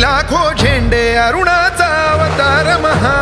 लाखो झेंडे अरुणाचा अवतार महा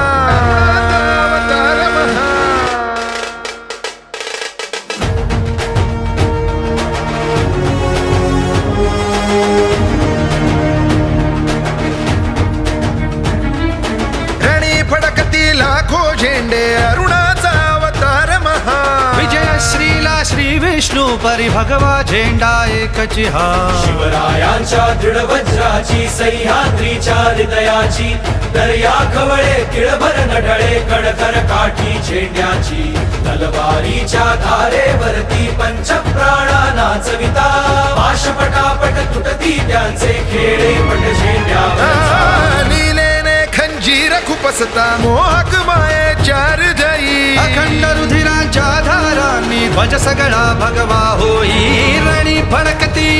रणी फडकती लाखो झेंडे अरुणाचा अवतार महा विजय श्रीला श्री विष्णू परी भगवा झेंडा एकची हा शिवरायांच्या दृढ वज्राची सह्याद्रीच्या हृदयाची दर्या खवळे तिळभर नढळे कडकर काठी झेंड्याची तलवारीच्या धारेवरती पंचप्राणा नाचविता पाश पटापट तुटती त्यांचे खेळे पट झेंड्यावर लीलेने खंजीर खुपसता मोहक मायेच्या हृदयी अखंड रुधिरांच्या धारांनी ध्वज सगळा भगवा होई रणी फडकती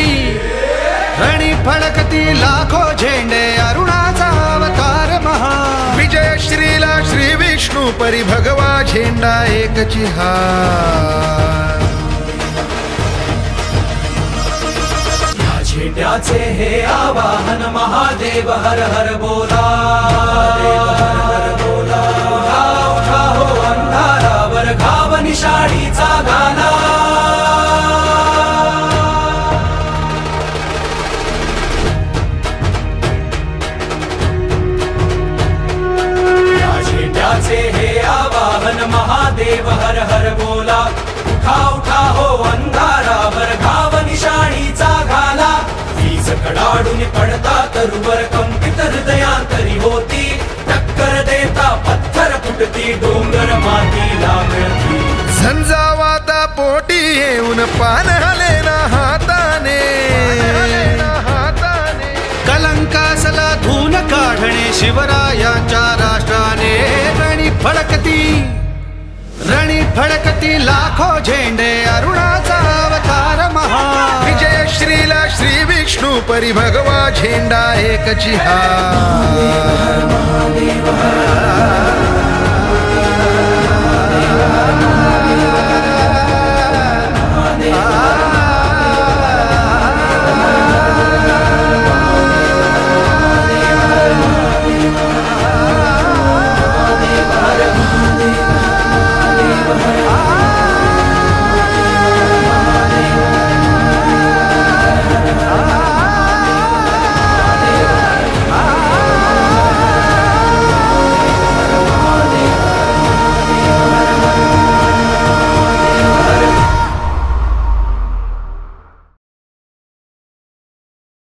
लाखो झेंडे अरुणाचा अवतार महा विजय श्रीला श्री विष्णू परी भगवा झेंडा एकची हा झेंड्याचे हे आवाहन महादेव हर हर बोला उठा उठा हो अंधारावर घाव निशाणीचा गाला या झेंड्याचे हे आवाहन महादेव हर हर बोला उठा उठा हो अंधारावर घाव निशाणीचा घाला वीज कडाडून पडता तरुवर कंपित हृदयांतरी होती टक्कर देता पत्थर फुटती डोंगर मातीला मिळती झंझावाता पोटी येऊन पान हलेना हाताने कलंकासला धून काढणे शिवरायांच्या राष्ट्राने रणी फडकती लाखो झेंडे अरुणाचा अवतार महा विजय श्रीला श्री विष्णू परी भगवा झेंडा एकची हा